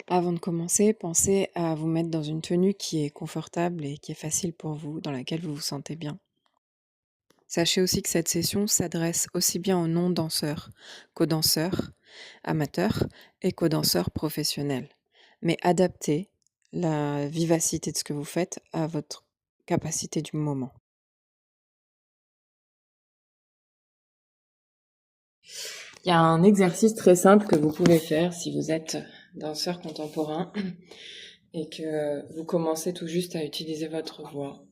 Avant de commencer, pensez à vous mettre dans une tenue qui est confortable et qui est facile pour vous, dans laquelle vous vous sentez bien. Sachez aussi que cette session s'adresse aussi bien aux non-danseurs qu'aux danseurs amateurs et qu'aux danseurs professionnels. Mais adaptez la vivacité de ce que vous faites à votre capacité du moment. Il y a un exercice très simple que vous pouvez faire si vous êtes danseur contemporain et que vous commencez tout juste à utiliser votre voix.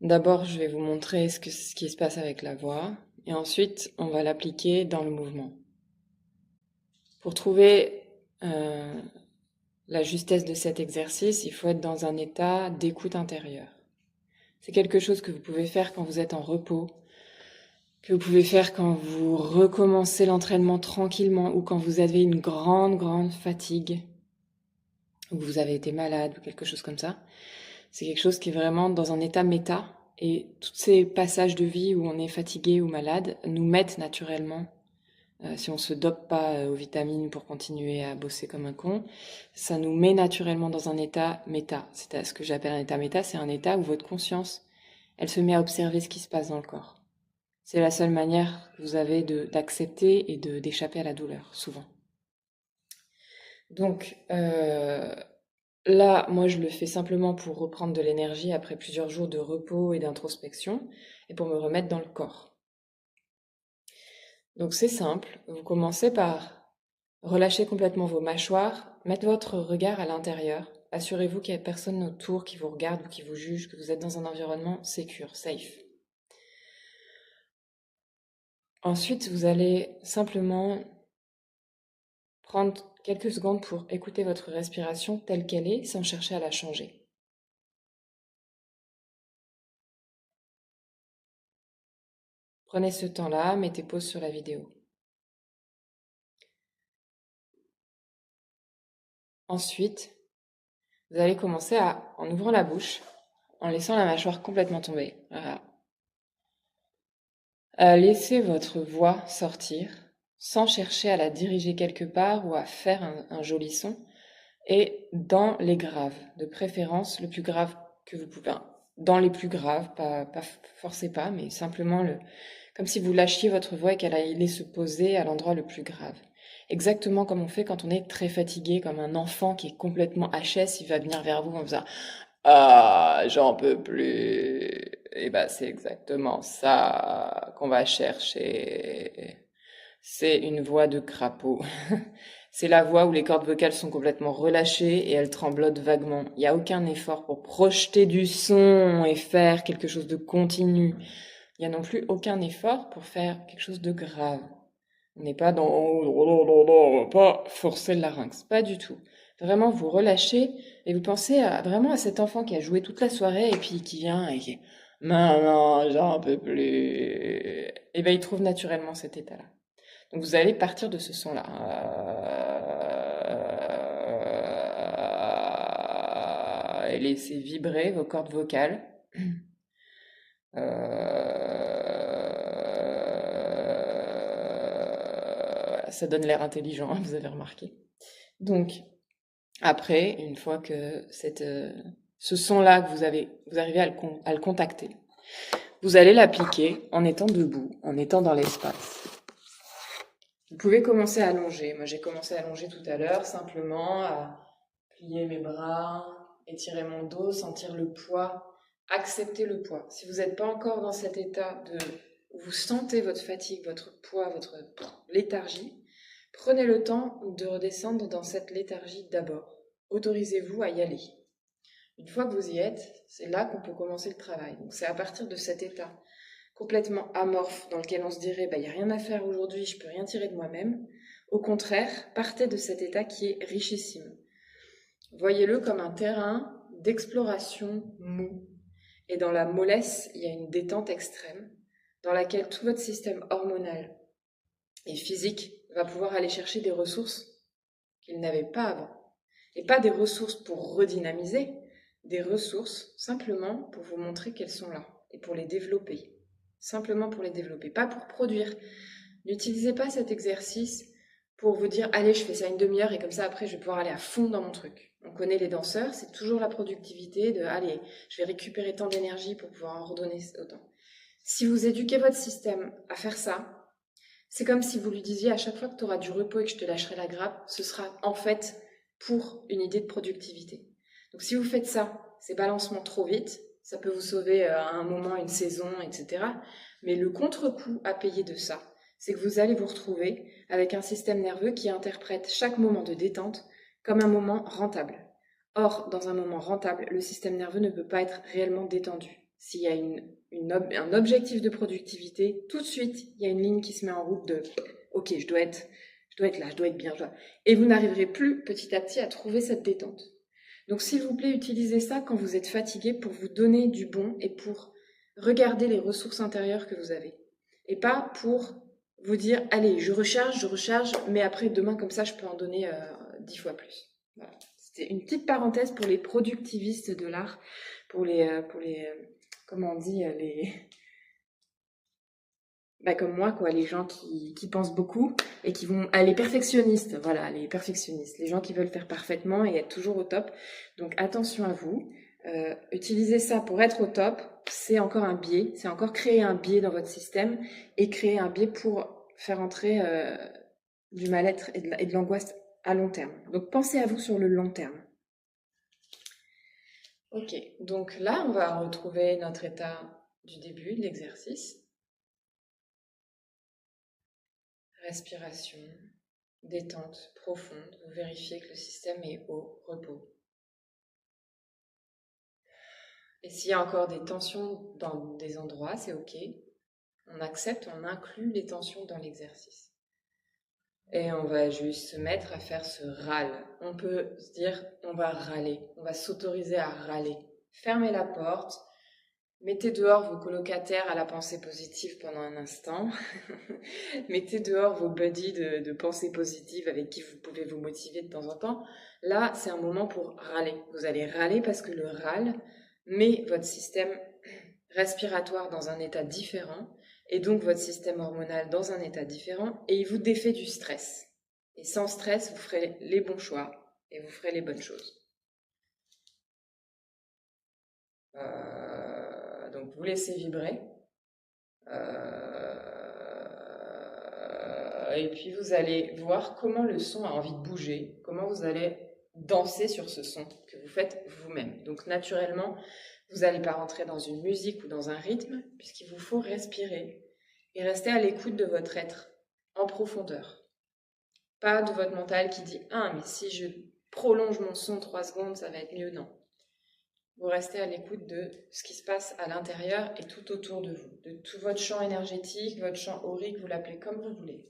D'abord, je vais vous montrer ce qui se passe avec la voix et ensuite, on va l'appliquer dans le mouvement. Pour trouver la justesse de cet exercice, il faut être dans un état d'écoute intérieure. C'est quelque chose que vous pouvez faire quand vous êtes en repos, que vous pouvez faire quand vous recommencez l'entraînement tranquillement ou quand vous avez une grande fatigue, ou que vous avez été malade ou quelque chose comme ça. C'est quelque chose qui est vraiment dans un état méta et tous ces passages de vie où on est fatigué ou malade nous mettent naturellement, si on se dope pas aux vitamines pour continuer à bosser comme un con, ça nous met naturellement dans un état méta. C'est ce que j'appelle un état méta, c'est un état où votre conscience, elle se met à observer ce qui se passe dans le corps. C'est la seule manière que vous avez d'accepter et d'échapper à la douleur, souvent. Donc, là, moi, je le fais simplement pour reprendre de l'énergie après plusieurs jours de repos et d'introspection et pour me remettre dans le corps. Donc, c'est simple. Vous commencez par relâcher complètement vos mâchoires, mettre votre regard à l'intérieur. Assurez-vous qu'il n'y a personne autour qui vous regarde ou qui vous juge, que vous êtes dans un environnement sécure, safe. Ensuite, vous allez simplement prendre quelques secondes pour écouter votre respiration telle qu'elle est, sans chercher à la changer. Prenez ce temps-là, mettez pause sur la vidéo. Ensuite, vous allez commencer en ouvrant la bouche, en laissant la mâchoire complètement tomber. Voilà. À laisser votre voix sortir, sans chercher à la diriger quelque part ou à faire un joli son, et dans les graves, de préférence le plus grave que vous pouvez. Dans les plus graves, pas forcez pas, mais simplement comme si vous lâchiez votre voix et qu'elle allait se poser à l'endroit le plus grave. Exactement comme on fait quand on est très fatigué, comme un enfant qui est complètement HS, il va venir vers vous en faisant «Ah, j'en peux plus». Et ben c'est exactement ça qu'on va chercher. C'est une voix de crapaud. C'est la voix où les cordes vocales sont complètement relâchées et elles tremblotent vaguement. Il n'y a aucun effort pour projeter du son et faire quelque chose de continu. Il n'y a non plus aucun effort pour faire quelque chose de grave. On n'est pas dans on va pas forcer le larynx, pas du tout. Vraiment, vous relâchez et vous pensez vraiment à cet enfant qui a joué toute la soirée et puis qui vient et qui maman, j'en peux plus. Et ben il trouve naturellement cet état-là. Donc vous allez partir de ce son-là et laisser vibrer vos cordes vocales. Ça donne l'air intelligent, hein, vous avez remarqué. Donc, après, une fois que ce son-là, que vous arrivez à le contacter, vous allez l'appliquer en étant debout, en étant dans l'espace. Vous pouvez commencer à allonger. Moi, j'ai commencé à allonger tout à l'heure, simplement à plier mes bras, étirer mon dos, sentir le poids, accepter le poids. Si vous n'êtes pas encore dans cet état où vous sentez votre fatigue, votre poids, votre léthargie, prenez le temps de redescendre dans cette léthargie d'abord. Autorisez-vous à y aller. Une fois que vous y êtes, c'est là qu'on peut commencer le travail. Donc c'est à partir de cet état complètement amorphe dans lequel on se dirait il n'y a rien à faire aujourd'hui, je peux rien tirer de moi-même. Au contraire, partez de cet état qui est richissime. Voyez-le comme un terrain d'exploration mou. Et dans la mollesse, il y a une détente extrême dans laquelle tout votre système hormonal et physique va pouvoir aller chercher des ressources qu'il n'avait pas avant. Et pas des ressources pour redynamiser, des ressources simplement pour vous montrer qu'elles sont là et pour les développer. Simplement pour les développer, pas pour produire. N'utilisez pas cet exercice pour vous dire, allez, je fais ça une demi-heure et comme ça, après, je vais pouvoir aller à fond dans mon truc. On connaît les danseurs, c'est toujours la productivité de, allez, je vais récupérer tant d'énergie pour pouvoir en redonner autant. Si vous éduquez votre système à faire ça, c'est comme si vous lui disiez à chaque fois que tu auras du repos et que je te lâcherai la grappe, ce sera en fait pour une idée de productivité. Donc si vous faites ça, ces balancements trop vite, ça peut vous sauver à un moment, une saison, etc. Mais le contre-coup à payer de ça, c'est que vous allez vous retrouver avec un système nerveux qui interprète chaque moment de détente comme un moment rentable. Or, dans un moment rentable, le système nerveux ne peut pas être réellement détendu. S'il y a un objectif de productivité, tout de suite, il y a une ligne qui se met en route de « Ok, je dois être là, je dois être bien. » Et vous n'arriverez plus petit à petit à trouver cette détente. Donc s'il vous plaît, utilisez ça quand vous êtes fatigué pour vous donner du bon et pour regarder les ressources intérieures que vous avez. Et pas pour vous dire « Allez, je recharge, mais après, demain, comme ça, je peux en donner 10 fois plus. » Voilà. C'était une petite parenthèse pour les productivistes de l'art, pour les comment on dit, comme moi, quoi, les gens qui pensent beaucoup et qui vont... les perfectionnistes, voilà, les perfectionnistes, les gens qui veulent faire parfaitement et être toujours au top. Donc attention à vous. Utiliser ça pour être au top, c'est encore un biais, c'est encore créer un biais dans votre système et créer un biais pour faire entrer du mal-être et de l'angoisse à long terme. Donc pensez à vous sur le long terme. Ok, donc là, on va retrouver notre état du début de l'exercice. Respiration, détente profonde. Vous vérifiez que le système est au repos. Et s'il y a encore des tensions dans des endroits, c'est ok. On accepte, on inclut les tensions dans l'exercice. Et on va juste se mettre à faire ce râle. On peut se dire, on va râler, on va s'autoriser à râler. Fermez la porte, mettez dehors vos colocataires à la pensée positive pendant un instant. Mettez dehors vos buddies de pensée positive avec qui vous pouvez vous motiver de temps en temps. Là, c'est un moment pour râler. Vous allez râler parce que le râle met votre système respiratoire dans un état différent et donc votre système hormonal dans un état différent et il vous défait du stress. Et sans stress, vous ferez les bons choix et vous ferez les bonnes choses. Donc vous laissez vibrer. Et puis vous allez voir comment le son a envie de bouger, comment vous allez danser sur ce son que vous faites vous-même. Donc naturellement, vous n'allez pas rentrer dans une musique ou dans un rythme, puisqu'il vous faut respirer et rester à l'écoute de votre être en profondeur. Pas de votre mental qui dit « Ah, mais si je prolonge mon son 3 secondes, ça va être mieux. » Non. Vous restez à l'écoute de ce qui se passe à l'intérieur et tout autour de vous, de tout votre champ énergétique, votre champ aurique, vous l'appelez comme vous voulez.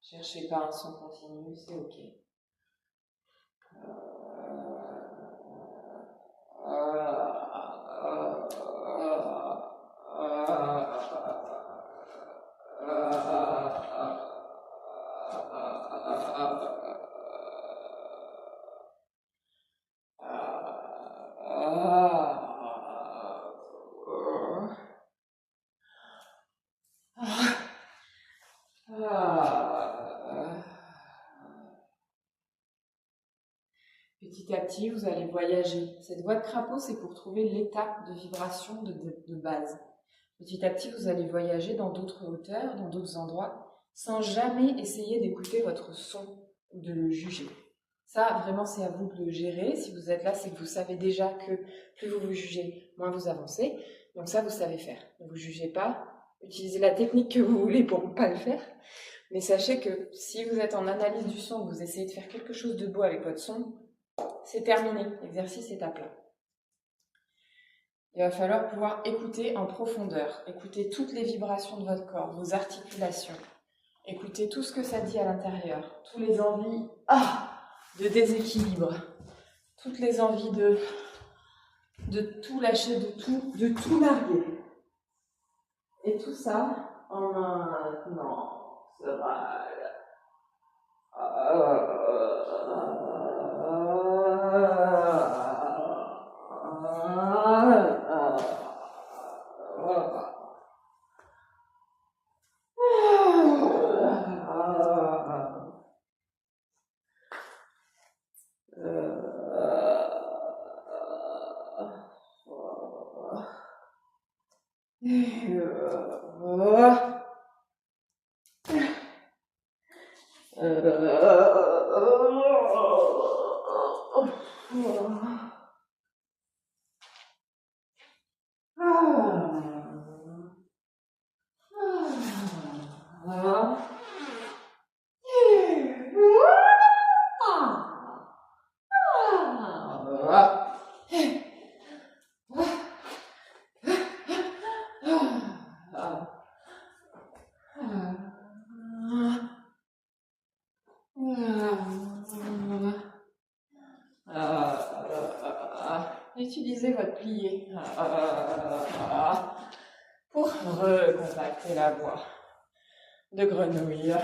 Cherchez pas un son continu, c'est ok. Petit à petit, vous allez voyager. Cette voie de crapaud, c'est pour trouver l'état de vibration de base. Petit à petit, vous allez voyager dans d'autres hauteurs, dans d'autres endroits, sans jamais essayer d'écouter votre son ou de le juger. Ça, vraiment, c'est à vous de le gérer. Si vous êtes là, c'est que vous savez déjà que plus vous vous jugez, moins vous avancez. Donc ça, vous savez faire. Ne vous jugez pas. Utilisez la technique que vous voulez pour ne pas le faire. Mais sachez que si vous êtes en analyse du son, que vous essayez de faire quelque chose de beau avec votre son, c'est terminé. L'exercice est à plat. Il va falloir pouvoir écouter en profondeur, écouter toutes les vibrations de votre corps, vos articulations, écouter tout ce que ça dit à l'intérieur, toutes les envies de déséquilibre, toutes les envies de tout lâcher, de tout larguer. Et tout ça en maintenant sera Utilisez votre plié pour recontacter la voix de grenouille.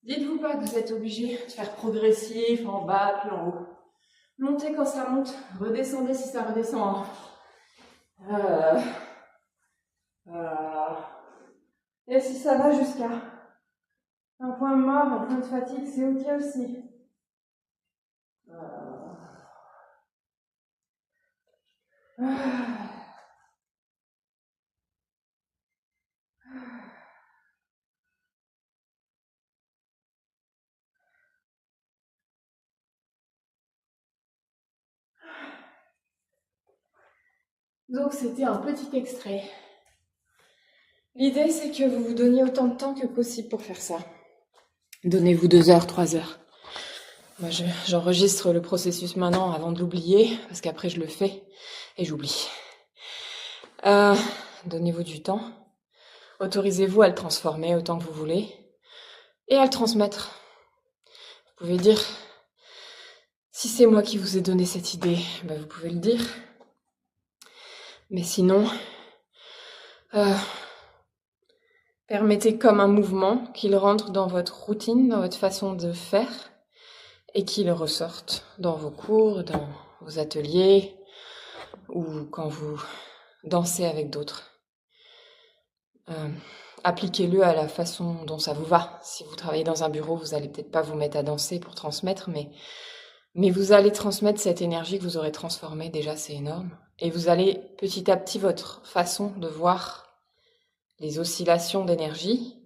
Dites-vous pas que vous êtes obligé de faire progressif, en bas puis en haut. Montez quand ça monte, redescendez si ça redescend. Et si ça va jusqu'à un point mort, un point de fatigue, c'est ok aussi. Donc c'était un petit extrait. L'idée c'est que vous vous donniez autant de temps que possible pour faire ça. Donnez-vous 2 heures, 3 heures. Moi j'enregistre le processus maintenant avant de l'oublier, parce qu'après je le fais et j'oublie. Donnez-vous du temps. Autorisez-vous à le transformer autant que vous voulez et à le transmettre. Vous pouvez dire, si c'est moi qui vous ai donné cette idée, ben vous pouvez le dire. Mais sinon, permettez comme un mouvement qu'il rentre dans votre routine, dans votre façon de faire, et qu'il ressorte dans vos cours, dans vos ateliers, ou quand vous dansez avec d'autres. Appliquez-le à la façon dont ça vous va. Si vous travaillez dans un bureau, vous allez peut-être pas vous mettre à danser pour transmettre, mais vous allez transmettre cette énergie que vous aurez transformée, déjà c'est énorme. Et vous allez petit à petit, votre façon de voir les oscillations d'énergie,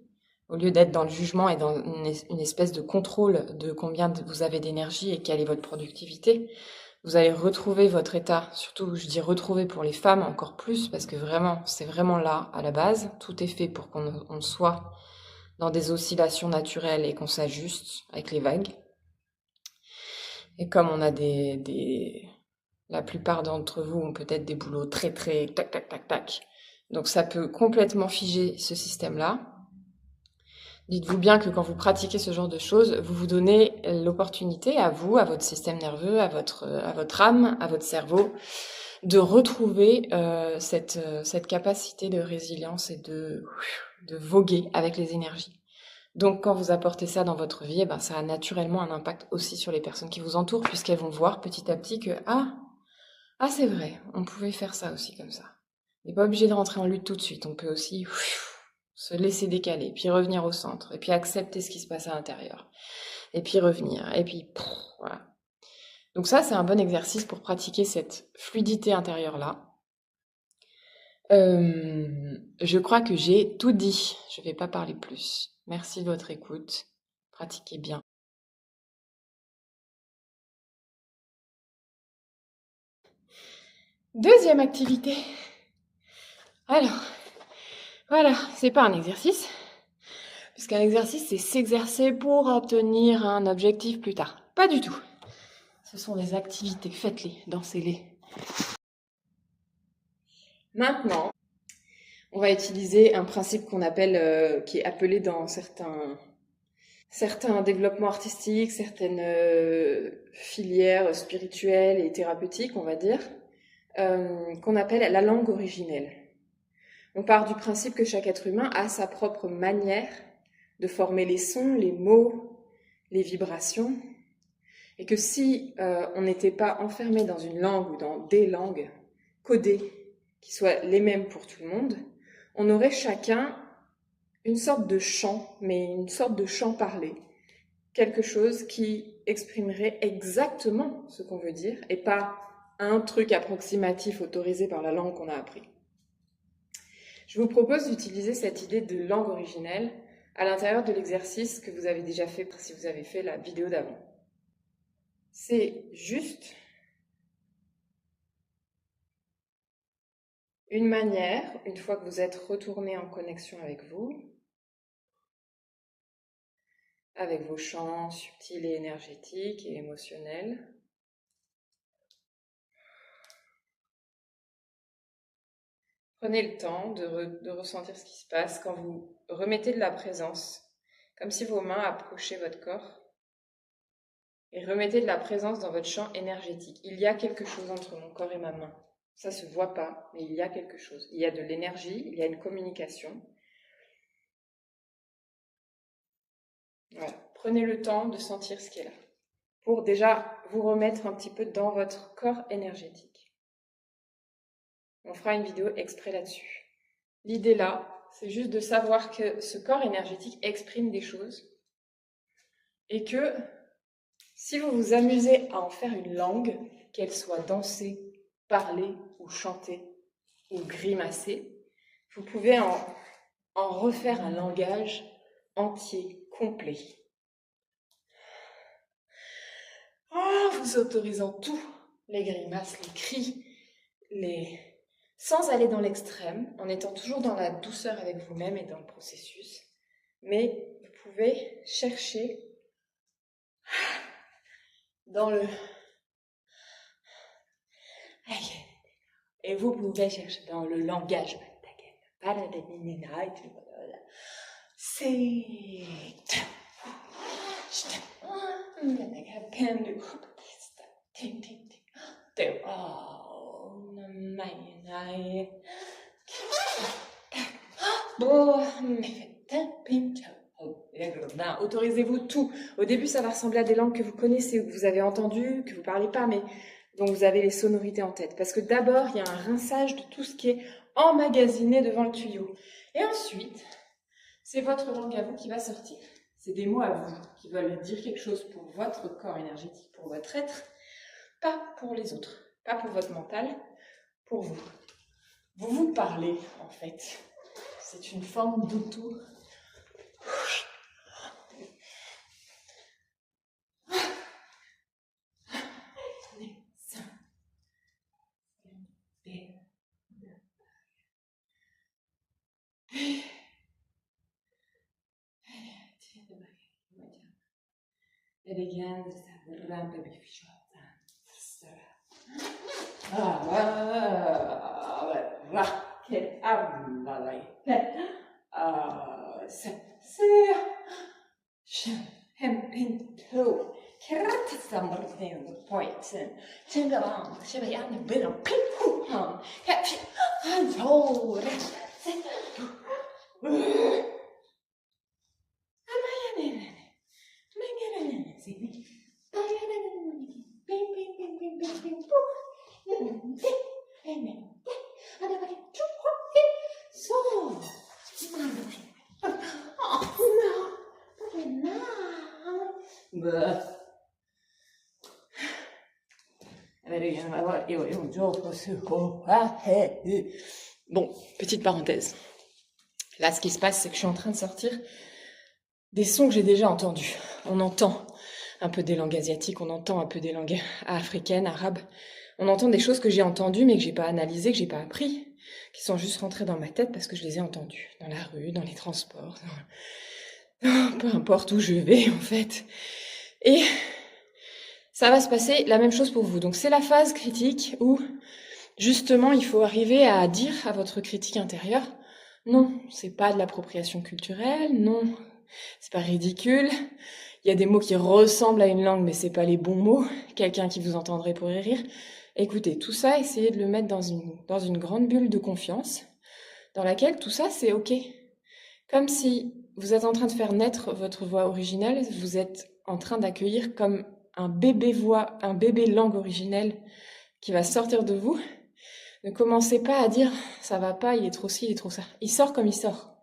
au lieu d'être dans le jugement et dans une espèce de contrôle de combien vous avez d'énergie et quelle est votre productivité, vous allez retrouver votre état. Surtout, je dis retrouver pour les femmes encore plus, parce que vraiment, c'est vraiment là, à la base. Tout est fait pour qu'on soit dans des oscillations naturelles et qu'on s'ajuste avec les vagues. Et comme on a la plupart d'entre vous ont peut-être des boulots très tac tac tac tac. Donc ça peut complètement figer ce système-là. Dites-vous bien que quand vous pratiquez ce genre de choses, vous vous donnez l'opportunité à vous, à votre système nerveux, à votre âme, à votre cerveau, de retrouver cette capacité de résilience et de voguer avec les énergies. Donc quand vous apportez ça dans votre vie, ça a naturellement un impact aussi sur les personnes qui vous entourent, puisqu'elles vont voir petit à petit que ah c'est vrai, on pouvait faire ça aussi comme ça. On n'est pas obligé de rentrer en lutte tout de suite, on peut aussi se laisser décaler, puis revenir au centre, et puis accepter ce qui se passe à l'intérieur, et puis revenir, et puis voilà. Donc ça, c'est un bon exercice pour pratiquer cette fluidité intérieure-là. Je crois que j'ai tout dit, je ne vais pas parler plus. Merci de votre écoute, pratiquez bien. Deuxième activité. Alors, voilà, c'est pas un exercice, puisqu'un exercice, c'est s'exercer pour obtenir un objectif plus tard. Pas du tout. Ce sont des activités, faites-les, dansez-les. Maintenant, on va utiliser un principe qu'on appelle, qui est appelé dans certains certains développements artistiques, certaines filières spirituelles et thérapeutiques, on va dire, qu'on appelle la langue originelle. On part du principe que chaque être humain a sa propre manière de former les sons, les mots, les vibrations, et que si on n'était pas enfermé dans une langue ou dans des langues codées qui soient les mêmes pour tout le monde, on aurait chacun une sorte de chant, mais une sorte de chant parlé. Quelque chose qui exprimerait exactement ce qu'on veut dire et pas un truc approximatif autorisé par la langue qu'on a appris. Je vous propose d'utiliser cette idée de langue originelle à l'intérieur de l'exercice que vous avez déjà fait si vous avez fait la vidéo d'avant. C'est juste une manière, une fois que vous êtes retourné en connexion avec vous, avec vos champs subtils et énergétiques et émotionnels, prenez le temps de ressentir ce qui se passe quand vous remettez de la présence, comme si vos mains approchaient votre corps, et remettez de la présence dans votre champ énergétique. Il y a quelque chose entre mon corps et ma main. Ça se voit pas, mais il y a quelque chose. Il y a de l'énergie, il y a une communication. Voilà. Prenez le temps de sentir ce qui est là, pour déjà vous remettre un petit peu dans votre corps énergétique. On fera une vidéo exprès là-dessus. L'idée là, c'est juste de savoir que ce corps énergétique exprime des choses et que si vous vous amusez à en faire une langue, qu'elle soit dansée, parlée ou chantée ou grimacée, vous pouvez en refaire un langage entier, complet. Vous autorisant tout, les grimaces, les cris, sans aller dans l'extrême, en étant toujours dans la douceur avec vous-même et dans le processus. Mais vous pouvez chercher dans le... Et vous pouvez chercher dans le langage. Autorisez-vous tout. Au début, ça va ressembler à des langues que vous connaissez ou que vous avez entendues, que vous ne parlez pas, mais dont vous avez les sonorités en tête. Parce que d'abord, il y a un rinçage de tout ce qui est emmagasiné devant le tuyau. Et ensuite, c'est votre langue à vous qui va sortir. C'est des mots à vous qui veulent dire quelque chose pour votre corps énergétique, pour votre être, pas pour les autres, pas pour votre mental, pour vous. Vous vous parlez, en fait. C'est une forme d'auto. Bon, petite parenthèse. Là, ce qui se passe, c'est que je suis en train de sortir des sons que j'ai déjà entendus. On entend un peu des langues asiatiques, on entend un peu des langues africaines, arabes. On entend des choses que j'ai entendues, mais que j'ai pas analysées, que j'ai pas appris, qui sont juste rentrées dans ma tête parce que je les ai entendues. Dans la rue, dans les transports, peu importe où je vais, en fait. Et ça va se passer la même chose pour vous. Donc c'est la phase critique où, justement, il faut arriver à dire à votre critique intérieure, non, c'est pas de l'appropriation culturelle, non, c'est pas ridicule. Il y a des mots qui ressemblent à une langue, mais c'est pas les bons mots. Quelqu'un qui vous entendrait pourrait rire. Écoutez, tout ça, essayez de le mettre dans une grande bulle de confiance, dans laquelle tout ça, c'est OK. Comme si vous êtes en train de faire naître votre voix originelle, vous êtes en train d'accueillir comme un bébé voix, un bébé langue originelle qui va sortir de vous. Ne commencez pas à dire « ça va pas, il est trop ci, il est trop ça ». Il sort comme il sort.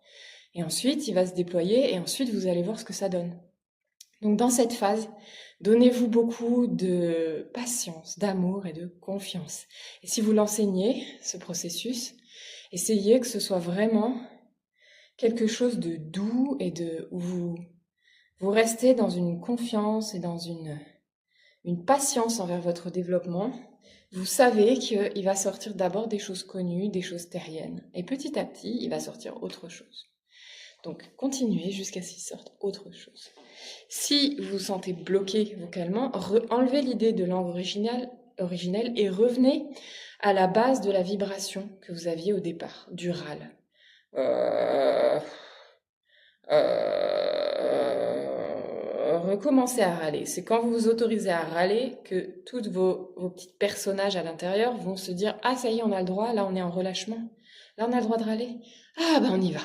Et ensuite, il va se déployer et ensuite, vous allez voir ce que ça donne. Donc dans cette phase, donnez-vous beaucoup de patience, d'amour et de confiance. Et si vous l'enseignez, ce processus, essayez que ce soit vraiment quelque chose de doux et où vous restez dans une confiance et dans une patience envers votre développement. Vous savez qu'il va sortir d'abord des choses connues, des choses terriennes. Et petit à petit, il va sortir autre chose. Donc, continuez jusqu'à ce qu'il sorte autre chose. Si vous vous sentez bloqué vocalement, enlevez l'idée de langue originelle et revenez à la base de la vibration que vous aviez au départ, du râle. Recommencez à râler. C'est quand vous vous autorisez à râler que tous vos petits personnages à l'intérieur vont se dire « Ah, ça y est, on a le droit, là on est en relâchement. Là on a le droit de râler. Ah, ben on y va !»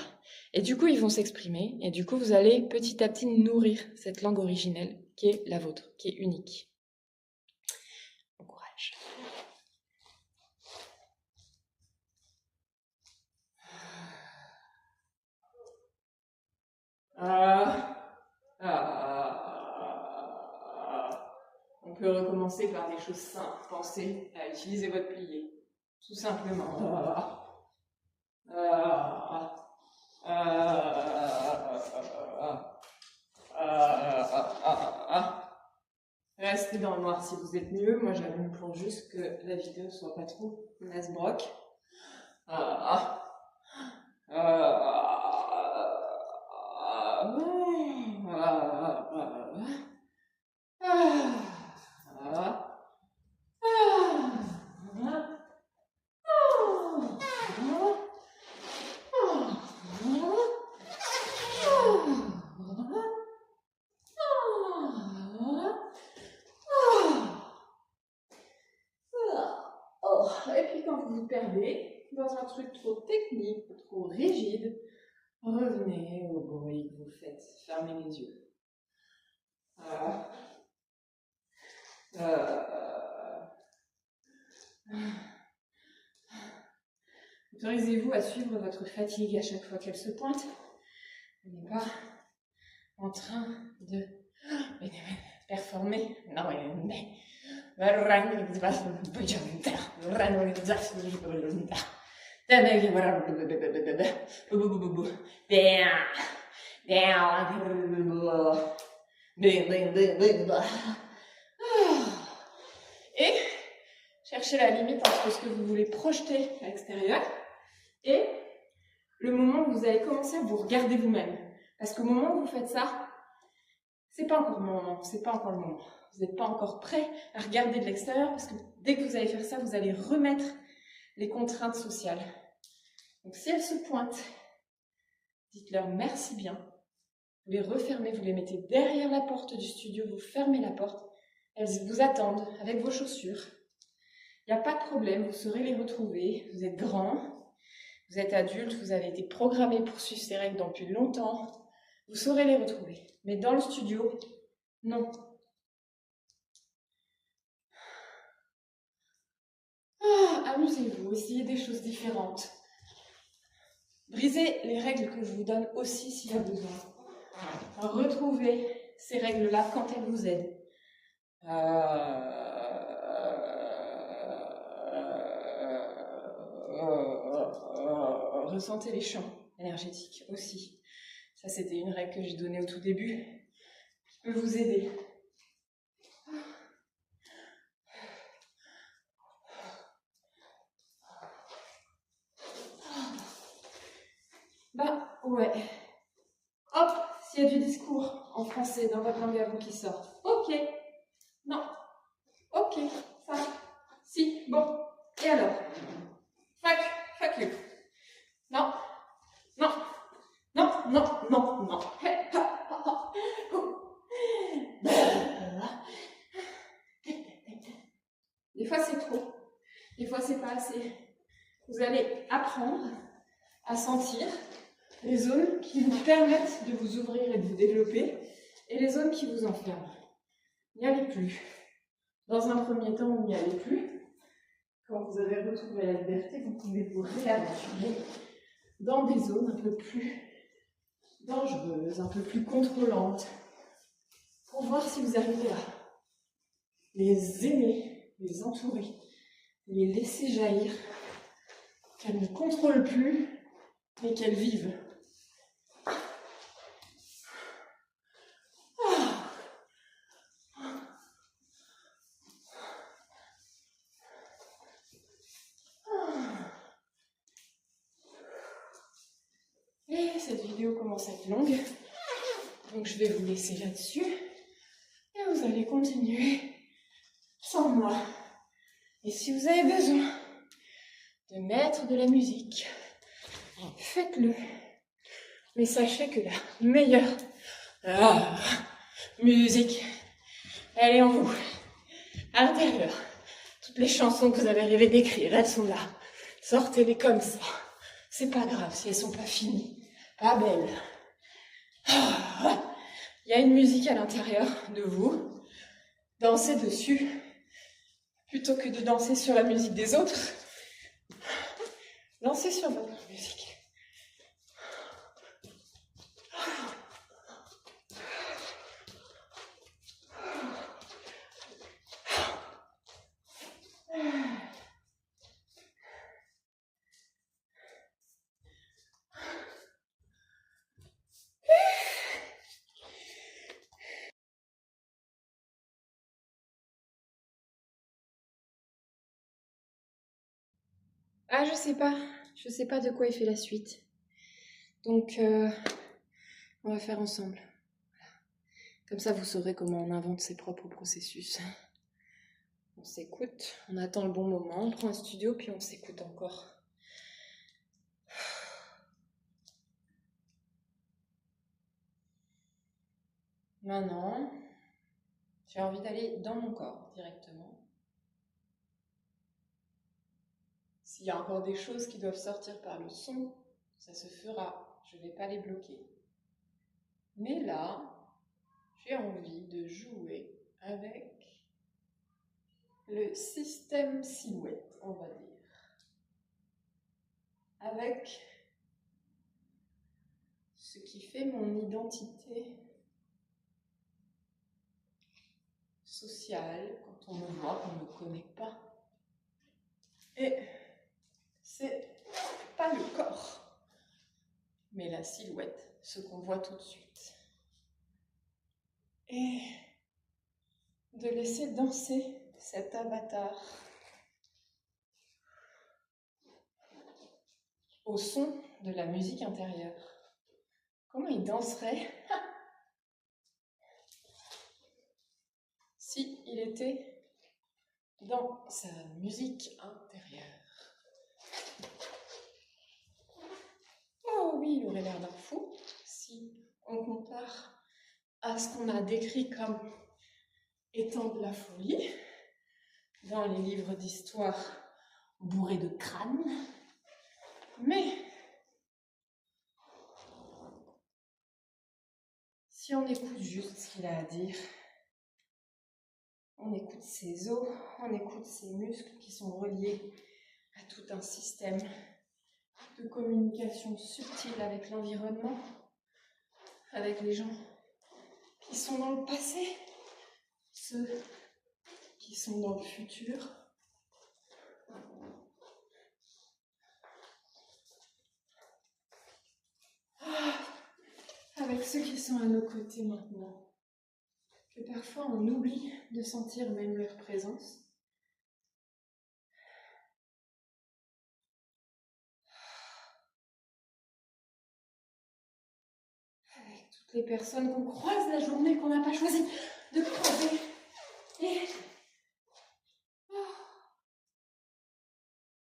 Et du coup, ils vont s'exprimer, et du coup, vous allez petit à petit nourrir cette langue originelle qui est la vôtre, qui est unique. Bon courage. On peut recommencer par des choses simples. Pensez à utiliser votre plié. Tout simplement. Restez dans le noir si vous êtes mieux. Moi, j'allume pour juste que la vidéo soit pas trop nasbrock. Et puis quand vous vous perdez dans un truc trop technique, trop rigide, revenez au bruit que vous faites. Fermez les yeux. Autorisez-vous à suivre votre fatigue à chaque fois qu'elle se pointe. Vous n'êtes pas en train de performer. Non, mais... Et cherchez la limite entre ce que vous voulez projeter à l'extérieur et le moment où vous allez commencer à vous regarder vous-même. Parce qu'au moment où vous faites ça, c'est pas encore le moment, c'est pas encore le moment. Vous n'êtes pas encore prêt à regarder de l'extérieur parce que dès que vous allez faire ça, vous allez remettre les contraintes sociales. Donc si elles se pointent, dites-leur merci bien. Vous les refermez, vous les mettez derrière la porte du studio, vous fermez la porte. Elles vous attendent avec vos chaussures. Il n'y a pas de problème, vous saurez les retrouver. Vous êtes grand, vous êtes adulte, vous avez été programmé pour suivre ces règles depuis longtemps. Vous saurez les retrouver. Mais dans le studio, non. Amusez-vous, essayez des choses différentes. Brisez les règles que je vous donne aussi s'il y a besoin. Retrouvez ces règles-là quand elles vous aident. Ressentez les champs énergétiques aussi. Ça, c'était une règle que j'ai donnée au tout début, qui peut vous aider. Bah, ouais. Hop, s'il y a du discours en français dans votre langue à vous qui sort. Ok. Non. Ok. Ça. Si. Bon. Et alors? Fuck you. Non. Non. Non, non, non, non. fois, c'est trop. Des fois, c'est pas assez. Vous allez apprendre à sentir les zones qui vous permettent de vous ouvrir et de vous développer et les zones qui vous enferment. N'y allez plus. Dans un premier temps, vous n'y allez plus. Quand vous avez retrouvé la liberté, vous pouvez vous réaventurer dans des zones un peu plus dangereuses, un peu plus contrôlantes, pour voir si vous arrivez à les aimer, les entourer, les laisser jaillir, qu'elles ne contrôlent plus, mais qu'elles vivent. Et cette vidéo commence à être longue, donc je vais vous laisser là-dessus, et vous allez continuer sans moi. Et si vous avez besoin de mettre de la musique, faites-le. Mais sachez que la meilleure musique, elle est en vous, à l'intérieur. Toutes les chansons que vous avez rêvé d'écrire, elles sont là. Sortez-les comme ça. C'est pas grave si elles sont pas finies, pas belles. Il y a une musique à l'intérieur de vous. Dansez dessus, plutôt que de danser sur la musique des autres. Dansez sur votre musique. Ah, je sais pas de quoi il fait la suite. Donc, on va faire ensemble. Comme ça, vous saurez comment on invente ses propres processus. On s'écoute, on attend le bon moment, on prend un studio, puis on s'écoute encore. Maintenant, j'ai envie d'aller dans mon corps directement. S'il y a encore des choses qui doivent sortir par le son, ça se fera. Je ne vais pas les bloquer. Mais là, j'ai envie de jouer avec le système silhouette, on va dire. Avec ce qui fait mon identité sociale, quand on me voit, qu'on ne me connaît pas. Et c'est pas le corps, mais la silhouette, ce qu'on voit tout de suite. Et de laisser danser cet avatar au son de la musique intérieure. Comment il danserait si il était dans sa musique intérieure? Oh oui, il aurait l'air d'un fou si on compare à ce qu'on a décrit comme étant de la folie dans les livres d'histoire bourrés de crânes. Mais si on écoute juste ce qu'il a à dire, on écoute ses os, on écoute ses muscles qui sont reliés à tout un système de communication subtile avec l'environnement, avec les gens qui sont dans le passé, ceux qui sont dans le futur. Avec ceux qui sont à nos côtés maintenant, que parfois on oublie de sentir même leur présence. Avec toutes les personnes qu'on croise la journée qu'on n'a pas choisi de croiser. Et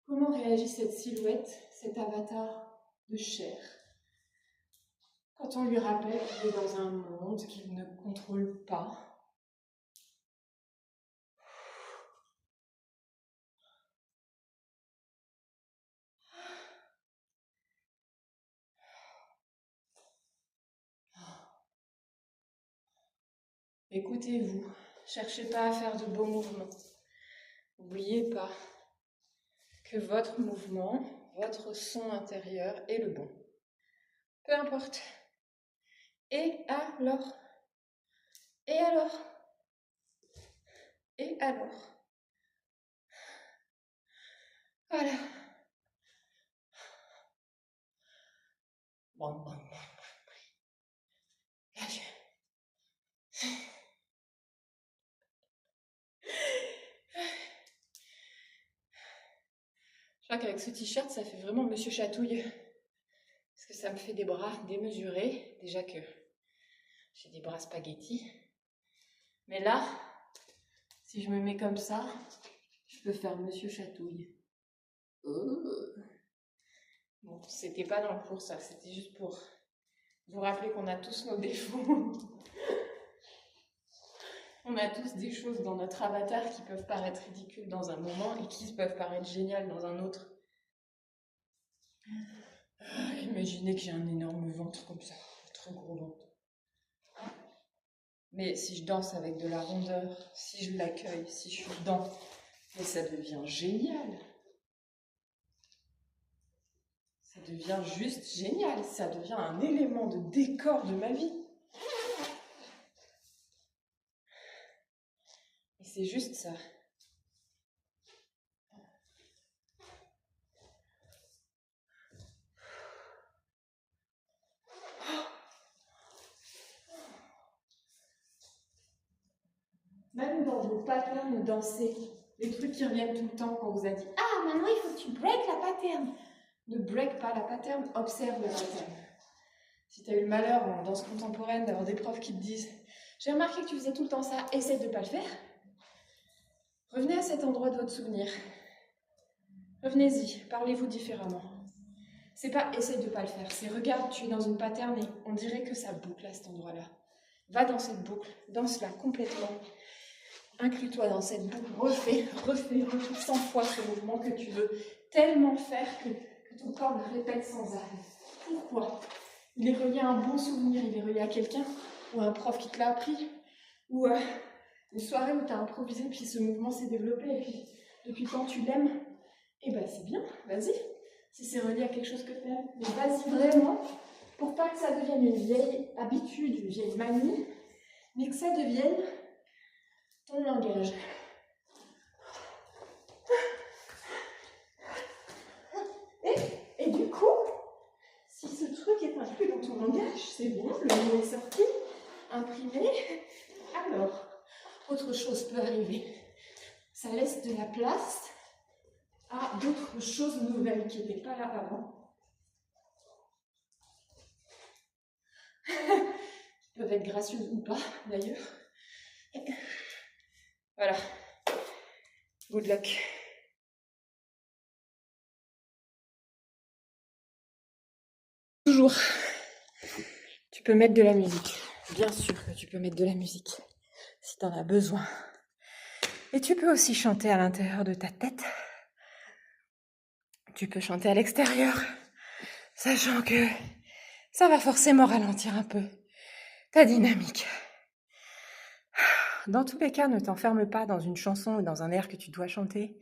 comment réagit cette silhouette, cet avatar de chair, quand on lui rappelle qu'il est dans un monde qu'il ne contrôle pas? Écoutez-vous. Cherchez pas à faire de beaux mouvements. N'oubliez pas que votre mouvement, votre son intérieur est le bon. Peu importe. Et alors? Et alors? Et alors? Voilà. Bon. Lâchez. Je crois qu'avec ce t-shirt, ça fait vraiment Monsieur Chatouille. Parce que ça me fait des bras démesurés. Déjà que j'ai des bras spaghettis. Mais là, si je me mets comme ça, je peux faire Monsieur Chatouille. Bon, c'était pas dans le cours ça, c'était juste pour vous rappeler qu'on a tous nos défauts. On a tous des choses dans notre avatar qui peuvent paraître ridicules dans un moment et qui peuvent paraître géniales dans un autre. Imaginez que j'ai un énorme ventre comme ça, un très gros ventre. Mais si je danse avec de la rondeur, si je l'accueille, si je suis dedans, mais ça devient génial. Ça devient juste génial, ça devient un élément de décor de ma vie. Et c'est juste ça. Même dans vos patterns dansés, les trucs qui reviennent tout le temps quand on vous a dit « Ah, maintenant il faut que tu break la pattern !» Ne break pas la pattern, observe la pattern. Si tu as eu le malheur en danse contemporaine d'avoir des profs qui te disent « J'ai remarqué que tu faisais tout le temps ça, essaie de ne pas le faire », revenez à cet endroit de votre souvenir. Revenez-y, parlez-vous différemment. C'est pas « essaie de ne pas le faire », c'est « regarde, tu es dans une pattern et on dirait que ça boucle à cet endroit-là. Va dans cette boucle, danse-la complètement. Inclus-toi dans cette boucle, refais 100 fois ce mouvement que tu veux tellement faire que ton corps le répète sans arrêt. Pourquoi? Il est relié à un bon souvenir, il est relié à quelqu'un, ou à un prof qui te l'a appris, ou à une soirée où tu as improvisé, puis ce mouvement s'est développé, et puis depuis quand tu l'aimes, et ben c'est bien, vas-y, si c'est relié à quelque chose que tu aimes. Mais vas-y vraiment, pour pas que ça devienne une vieille habitude, une vieille manie, mais que ça devienne ton langage. Et du coup, si ce truc est inclus dans ton langage, c'est bien, le mot est sorti, imprimé, alors, autre chose peut arriver. Ça laisse de la place à d'autres choses nouvelles qui n'étaient pas là avant. Qui peuvent être gracieuses ou pas, d'ailleurs. Voilà. Good luck. Toujours. Tu peux mettre de la musique. Bien sûr que tu peux mettre de la musique, si tu en as besoin. Et tu peux aussi chanter à l'intérieur de ta tête. Tu peux chanter à l'extérieur, sachant que ça va forcément ralentir un peu ta dynamique. Dans tous les cas, ne t'enferme pas dans une chanson ou dans un air que tu dois chanter.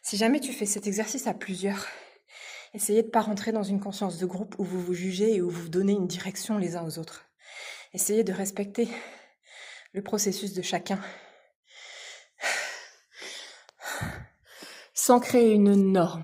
Si jamais tu fais cet exercice à plusieurs, essayez de ne pas rentrer dans une conscience de groupe où vous vous jugez et où vous vous donnez une direction les uns aux autres. Essayez de respecter le processus de chacun sans créer une norme.